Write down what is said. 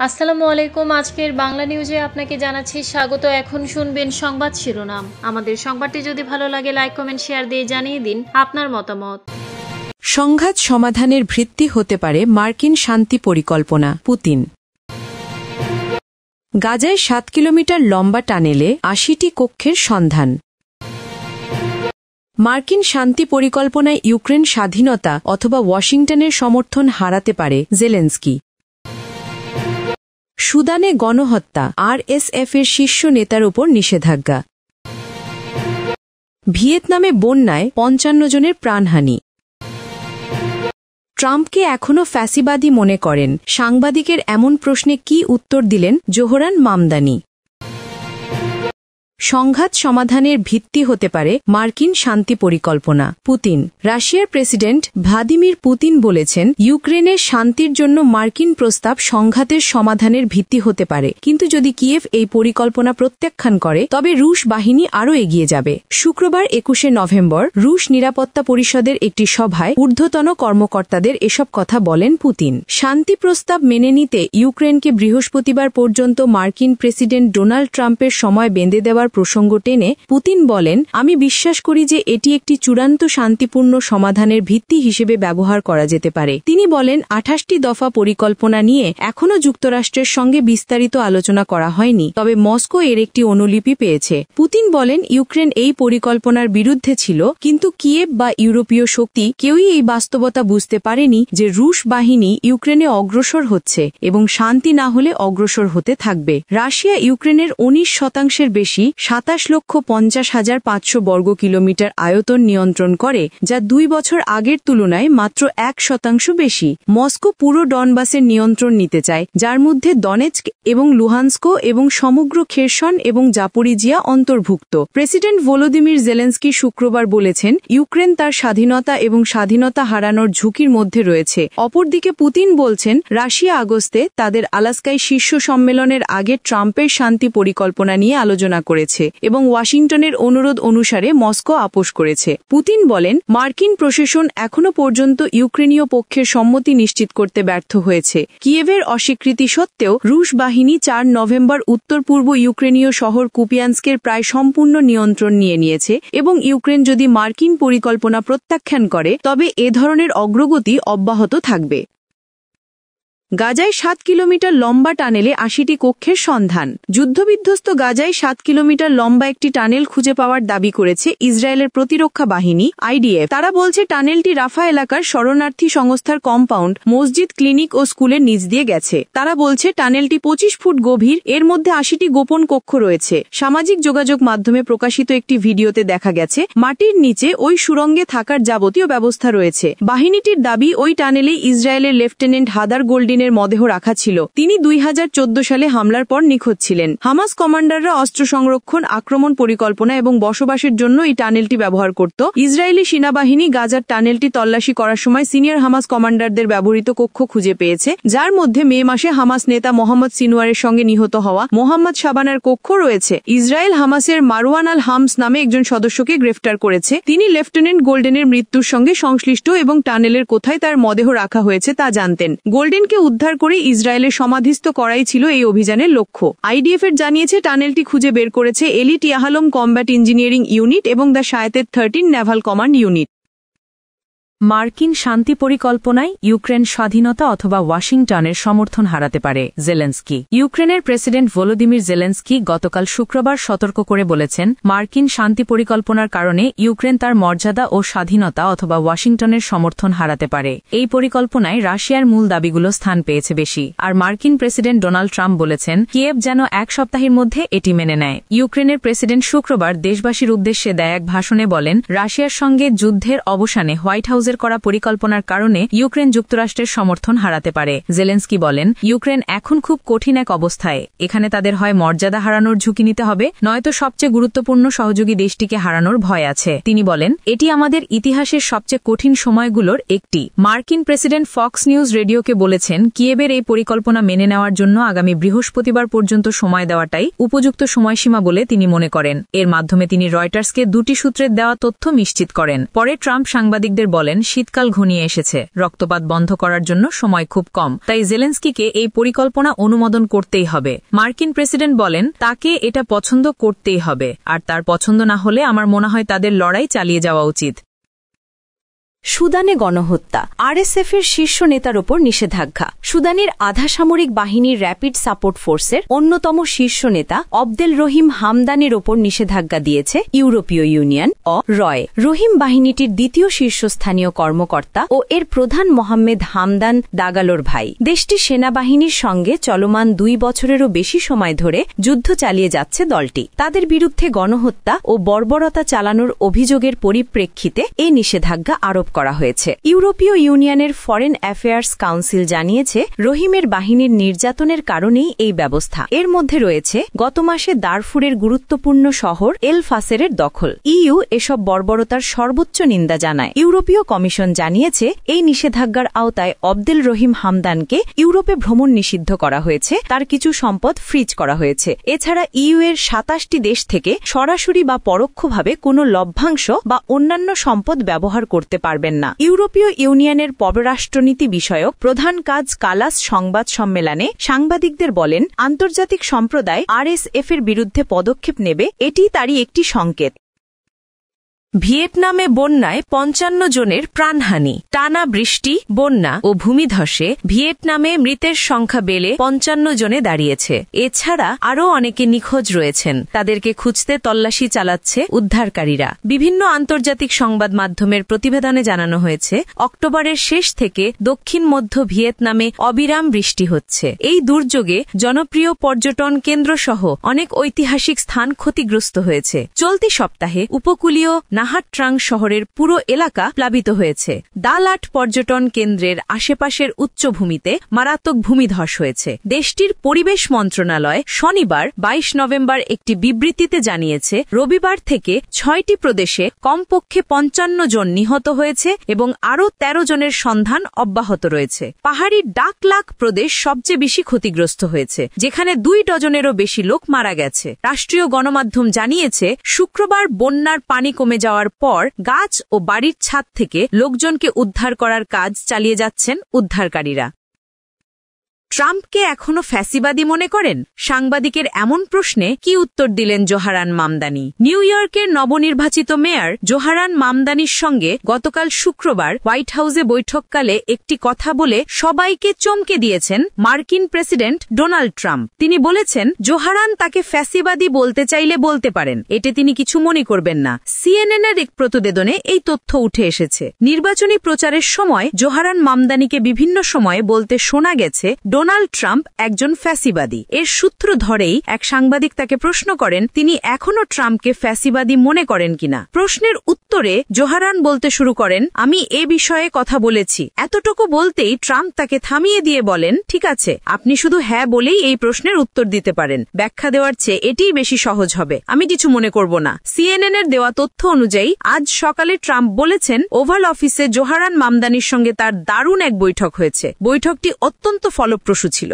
আসসালামু আলাইকুম। আজকের বাংলা নিউজে আপনাকে জানাচ্ছি স্বাগত। এখন শুনবেন সংবাদ শিরোনাম। আমাদের সংবাদটি যদি ভালো লাগে লাইক কমেন্ট শেয়ার দিয়ে জানিয়ে দিন আপনার মতামত। সংঘাত সমাধানের ভিত্তি হতে পারে মার্কিন শান্তি পরিকল্পনা, পুতিন। গাজায় 7 কিলোমিটার লম্বা টানেলে 80টি কক্ষের সন্ধান। মার্কিন শান্তি পরিকল্পনায় ইউক্রেন স্বাধীনতা অথবা ওয়াশিংটনের সমর্থন হারাতে পারে জেলেনস্কি। সুদানে গণহত্যা, আরএসএফের শীর্ষ নেতার উপর নিষেধাজ্ঞা। ভিয়েতনামে বন্যায় 55 জনের প্রাণহানি। ট্রাম্পকে এখনও ফ্যাসিবাদী মনে করেন, সাংবাদিকের এমন প্রশ্নে কি উত্তর দিলেন জোহরান মামদানি। সংঘাত সমাধানের ভিত্তি হতে পারে মার্কিন শান্তি পরিকল্পনা, পুতিন। রাশিয়ার প্রেসিডেন্ট ভ্লাদিমির পুতিন বলেছেন, ইউক্রেনের শান্তির জন্য মার্কিন প্রস্তাব সংঘাতের সমাধানের ভিত্তি হতে পারে, কিন্তু যদি কিয়েভ এই পরিকল্পনা প্রত্যাখ্যান করে তবে রুশ বাহিনী আরও এগিয়ে যাবে। শুক্রবার 21 নভেম্বর রুশ নিরাপত্তা পরিষদের একটি সভায় ঊর্ধ্বতন কর্মকর্তাদের এসব কথা বলেন পুতিন। শান্তি প্রস্তাব মেনে নিতে ইউক্রেনকে বৃহস্পতিবার পর্যন্ত মার্কিন প্রেসিডেন্ট ডোনাল্ড ট্রাম্পের সময় বেঁধে দেওয়ার প্রসঙ্গ টেনে পুতিন বলেন, আমি বিশ্বাস করি যে এটি একটি চূড়ান্ত শান্তিপূর্ণ সমাধানের ভিত্তি হিসেবে ব্যবহার করা যেতে পারে। তিনি বলেন, 28টি দফা পরিকল্পনা নিয়ে এখনও যুক্তরাষ্ট্রের সঙ্গে বিস্তারিত আলোচনা করা হয়নি, তবে মস্কো এর একটি অনুলিপি পেয়েছে। পুতিন বলেন, ইউক্রেন এই পরিকল্পনার বিরুদ্ধে ছিল, কিন্তু কিয়েভ বা ইউরোপীয় শক্তি কেউই এই বাস্তবতা বুঝতে পারেনি যে রুশ বাহিনী ইউক্রেনে অগ্রসর হচ্ছে এবং শান্তি না হলে অগ্রসর হতে থাকবে। রাশিয়া ইউক্রেনের 19% বেশি 27,50,500 বর্গ কিলোমিটার আয়তন নিয়ন্ত্রণ করে, যা 2 বছর আগের তুলনায় মাত্র 1% বেশি। মস্কো পুরো ডনবাসের নিয়ন্ত্রণ নিতে চায়, যার মধ্যে দনেৎস্ক এবং লুহানস্ক এবং সমগ্র খেরসন এবং জাপোরিজিয়া অন্তর্ভুক্ত। প্রেসিডেন্ট ভলোদিমির জেলেনস্কি শুক্রবার বলেছেন, ইউক্রেন তার স্বাধীনতা এবং স্বাধীনতা হারানোর ঝুঁকির মধ্যে রয়েছে। অপরদিকে পুতিন বলছেন, রাশিয়া আগস্টে তাদের আলাস্কায় শীর্ষ সম্মেলনের আগে ট্রাম্পের শান্তি পরিকল্পনা নিয়ে আলোচনা করেছে এবং ওয়াশিংটনের অনুরোধ অনুসারে মস্কো আপোস করেছে। পুতিন বলেন, মার্কিন প্রশাসন এখনও পর্যন্ত ইউক্রেনীয় পক্ষের সম্মতি নিশ্চিত করতে ব্যর্থ হয়েছে। কিয়েভের অস্বীকৃতি সত্ত্বেও রুশ বাহিনী 4 নভেম্বর উত্তর পূর্ব ইউক্রেনীয় শহর কুপিয়ানস্কের প্রায় সম্পূর্ণ নিয়ন্ত্রণ নিয়েছে এবং ইউক্রেন যদি মার্কিন পরিকল্পনা প্রত্যাখ্যান করে তবে এ ধরনের অগ্রগতি অব্যাহত থাকবে। গাজায় 7 কিলোমিটার লম্বা টানেলে 80টি কক্ষের সন্ধান। যুদ্ধবিধ্বস্ত গাজায় 7 কিলোমিটার লম্বা একটি টানেল খুঁজে পাওয়ার দাবি করেছে ইসরায়েলের প্রতিরক্ষা বাহিনী আইডিএফ। তারা বলছে, টানেলটি রাফা এলাকার শরণার্থী সংস্থার কম্পাউন্ড, মসজিদ, ক্লিনিক ও স্কুলের নিচ দিয়ে গেছে। তারা বলছে, টানেলটি 25 ফুট গভীর, এর মধ্যে 80টি গোপন কক্ষ রয়েছে। সামাজিক যোগাযোগ মাধ্যমে প্রকাশিত একটি ভিডিওতে দেখা গেছে, মাটির নিচে ওই সুড়ঙ্গে থাকার যাবতীয় ব্যবস্থা রয়েছে। বাহিনীটির দাবি, ওই টানেলেই ইসরায়েলের লেফটেন্যান্ট হাদার গোল্ডিনের মদেহ রাখা ছিল। তিনি 2014 সালে হামলার পর নিখোঁজ ছিলেন। হামাস কমান্ডাররা অস্ত্র সংরক্ষণ, আক্রমণ পরিকল্পনা এবং বসবাসের জন্য এই টানেলটি ব্যবহার করত। ইসরায়েলি সেনাবাহিনী গাজার টানেলটি তল্লাশি করার সময় সিনিয়র হামাস কমান্ডারদের ব্যবহৃত কক্ষ খুঁজে পেয়েছে, যার মধ্যে মে মাসে হামাস নেতা মোহাম্মদ সিনওয়ারের সঙ্গে নিহত হওয়া মোহাম্মদ শাবানার কক্ষ রয়েছে। ইসরায়েল হামাসের মারওয়ান আল হামস নামে একজন সদস্যকে গ্রেফতার করেছে। তিনি লেফটেন্যান্ট গোল্ডেনের মৃত্যুর সঙ্গে সংশ্লিষ্ট এবং টানেলের কোথায় তার মদেহ রাখা হয়েছে তা জানতেন। গোল্ডেনকে উদ্ধার করে ইসরায়েলের সমাধিস্থ করাই ছিল এই অভিযানের লক্ষ্য। আইডিএফ এর জানিয়েছে, টানেলটি খুঁজে বের করেছে এলিট ইয়াহালম কমব্যাট ইঞ্জিনিয়ারিং ইউনিট এবং দ্য শায়েতেদ 13 নেভাল কমান্ড ইউনিট। মার্কিন শান্তি পরিকল্পনায় ইউক্রেন স্বাধীনতা অথবা ওয়াশিংটনের সমর্থন হারাতে পারে জেলেনস্কি। ইউক্রেনের প্রেসিডেন্ট ভলোদিমির জেলেনস্কি গতকাল শুক্রবার সতর্ক করে বলেছেন, মার্কিন শান্তি পরিকল্পনার কারণে ইউক্রেন তার মর্যাদা ও স্বাধীনতা অথবা ওয়াশিংটনের সমর্থন হারাতে পারে। এই পরিকল্পনায় রাশিয়ার মূল দাবিগুলো স্থান পেয়েছে বেশি, আর মার্কিন প্রেসিডেন্ট ডোনাল্ড ট্রাম্প বলেছেন, কিয়েভ যেন 1 সপ্তাহের মধ্যে এটি মেনে নেয়। ইউক্রেনের প্রেসিডেন্ট শুক্রবার দেশবাসীর উদ্দেশ্যে দেয়া এক ভাষণে বলেন, রাশিয়ার সঙ্গে যুদ্ধের অবসানে হোয়াইট হাউসের করা পরিকল্পনার কারণে ইউক্রেন যুক্তরাষ্ট্রের সমর্থন হারাতে পারে। জেলেনস্কি বলেন, ইউক্রেন এখন খুব কঠিন এক অবস্থায়। এখানে তাদের হয় মর্যাদা হারানোর ঝুঁকি নিতে হবে, নয়তো সবচেয়ে গুরুত্বপূর্ণ সহযোগী দেশটিকে হারানোর ভয় আছে। তিনি বলেন, এটি আমাদের ইতিহাসের সবচেয়ে কঠিন সময়গুলোর একটি। মার্কিন প্রেসিডেন্ট ফক্স নিউজ রেডিওকে বলেছেন, কিয়েভের এই পরিকল্পনা মেনে নেওয়ার জন্য আগামী বৃহস্পতিবার পর্যন্ত সময় দেওয়াটাই উপযুক্ত সময়সীমা বলে তিনি মনে করেন। এর মাধ্যমে তিনি রয়টার্সকে 2টি সূত্রের দেওয়া তথ্য নিশ্চিত করেন। পরে ট্রাম্প সাংবাদিকদের বলেন, শীতকাল ঘনিয়ে এসেছে, রক্তপাত বন্ধ করার জন্য সময় খুব কম, তাই জেলেনস্কিকে এই পরিকল্পনা অনুমোদন করতেই হবে। মার্কিন প্রেসিডেন্ট বলেন তাকে এটা পছন্দ করতেই হবে, আর তার পছন্দ না হলে আমার মনে হয় তাদের লড়াই চালিয়ে যাওয়া উচিত। সুদানে গণহত্যা, আরএসএফের শীর্ষ নেতার ওপর নিষেধাজ্ঞা। সুদানের আধা সামরিক বাহিনীর র্যাপিড সাপোর্ট ফোর্সের অন্যতম শীর্ষ নেতা অবদেল রহিম হামদানের ওপর নিষেধাজ্ঞা দিয়েছে ইউরোপীয় ইউনিয়ন ও রয়। রহিম বাহিনীটির দ্বিতীয় শীর্ষস্থানীয় কর্মকর্তা ও এর প্রধান মোহাম্মেদ হামদান দাগালোর ভাই। দেশটির সেনাবাহিনীর সঙ্গে চলমান 2 বছরেরও বেশি সময় ধরে যুদ্ধ চালিয়ে যাচ্ছে দলটি। তাদের বিরুদ্ধে গণহত্যা ও বর্বরতা চালানোর অভিযোগের পরিপ্রেক্ষিতে এই নিষেধাজ্ঞা আরোপ করা হয়েছে। ইউরোপীয় ইউনিয়নের ফরেন অ্যাফেয়ার্স কাউন্সিল জানিয়েছে রহিমের বাহিনীর নির্যাতনের কারণেই এই ব্যবস্থা। এর মধ্যে রয়েছে গত মাসে দারফুরের গুরুত্বপূর্ণ শহর এল ফাসেরের দখল। ইইউ এসব বর্বরতার সর্বোচ্চ নিন্দা জানায়। ইউরোপীয় কমিশন জানিয়েছে এই নিষেধাজ্ঞার আওতায় অবদেল রহিম হামদানকে ইউরোপে ভ্রমণ নিষিদ্ধ করা হয়েছে, তার কিছু সম্পদ ফ্রিজ করা হয়েছে। এছাড়া ইইউ এর 27টি দেশ থেকে সরাসরি বা পরোক্ষভাবে কোনো লভ্যাংশ বা অন্যান্য সম্পদ ব্যবহার করতে পারবে না। ইউরোপীয় ইউনিয়নের পররাষ্ট্রনীতি বিষয়ক প্রধান কাজ কালাস সংবাদ সম্মেলনে সাংবাদিকদের বলেন, আন্তর্জাতিক সম্প্রদায় আরএসএফ এর বিরুদ্ধে পদক্ষেপ নেবে, এটি তারই একটি সংকেত। ভিয়েতনামে বন্যায় 55 জনের প্রাণহানি। টানা বৃষ্টি, বন্যা ও ভূমিধসে ভিয়েতনামে মৃতের সংখ্যা বেড়ে 55 জনে দাঁড়িয়েছে। এছাড়া আরও অনেকে নিখোঁজ রয়েছেন, তাদেরকে খুঁজতে তল্লাশি চালাচ্ছে উদ্ধারকারীরা। বিভিন্ন আন্তর্জাতিক সংবাদ মাধ্যমের প্রতিবেদনে জানানো হয়েছে, অক্টোবরের শেষ থেকে দক্ষিণ মধ্য ভিয়েতনামে অবিরাম বৃষ্টি হচ্ছে। এই দুর্যোগে জনপ্রিয় পর্যটন কেন্দ্রসহ অনেক ঐতিহাসিক স্থান ক্ষতিগ্রস্ত হয়েছে। চলতি সপ্তাহে উপকূলীয় নাহাট ট্রাং শহরের পুরো এলাকা প্লাবিত হয়েছে। দালাট পর্যটন কেন্দ্রের আশেপাশের উচ্চভূমিতে মারাত্মক ভূমিধস হয়েছে। দেশটির পরিবেশ মন্ত্রণালয় শনিবার 22 নভেম্বর একটি বিবৃতিতে জানিয়েছে, রবিবার থেকে 6টি প্রদেশে কমপক্ষে 55 জন নিহত হয়েছে এবং আরও 13 জনের সন্ধান অব্যাহত রয়েছে। পাহাড়ি ডাকলাক প্রদেশ সবচেয়ে বেশি ক্ষতিগ্রস্ত হয়েছে, যেখানে 2 ডজনেরও বেশি লোক মারা গেছে। রাষ্ট্রীয় গণমাধ্যম জানিয়েছে, শুক্রবার বন্যার পানি কমে যাওয়ার পর গাছ ও বাড়ির ছাদ থেকে লোকজনকে উদ্ধার করার কাজ চালিয়ে যাচ্ছেন উদ্ধারকারীরা। ট্রাম্পকে এখনো ফ্যাসিবাদী মনে করেন? সাংবাদিকের এমন প্রশ্নে কি উত্তর দিলেন জোহারান মামদানি? নিউ ইয়র্কের নবনির্বাচিত মেয়র জোহারান মামদানির সঙ্গে গতকাল শুক্রবার হোয়াইট হাউসে বৈঠককালে একটি কথা বলে সবাইকে চমকে দিয়েছেন মার্কিন প্রেসিডেন্ট ডোনাল্ড ট্রাম্প। তিনি বলেছেন, জোহারান তাকে ফ্যাসিবাদী বলতে চাইলে বলতে পারেন, এতে তিনি কিছু মনে করবেন না। CNN এর এক প্রতিবেদনে এই তথ্য উঠে এসেছে। নির্বাচনী প্রচারের সময় জোহারান মামদানিকে বিভিন্ন সময়ে বলতে শোনা গেছে, ডোনাল্ড ট্রাম্প একজন ফ্যাসিবাদী। এর সূত্র ধরেই এক সাংবাদিক তাকে প্রশ্ন করেন, তিনি এখনো ট্রাম্পকে ফ্যাসিবাদী মনে করেন কিনা। প্রশ্নের উত্তরে জোহারান বলতে শুরু করেন, আমি এ বিষয়ে কথা বলেছি। এতটুকু বলতেই ট্রাম্প তাকে থামিয়ে দিয়ে বলেন, ঠিক আছে, আপনি শুধু হ্যাঁ বলেই এই প্রশ্নের উত্তর দিতে পারেন। ব্যাখ্যা দেওয়ার চেয়ে এটিই বেশি সহজ হবে। আমি কিছু মনে করব না। CNN এর দেওয়া তথ্য অনুযায়ী আজ সকালে ট্রাম্প বলেছেন, ওভাল অফিসে জোহারান মামদানির সঙ্গে তার দারুণ এক বৈঠক হয়েছে। বৈঠকটি অত্যন্ত ফলপ্রসূ ছিল।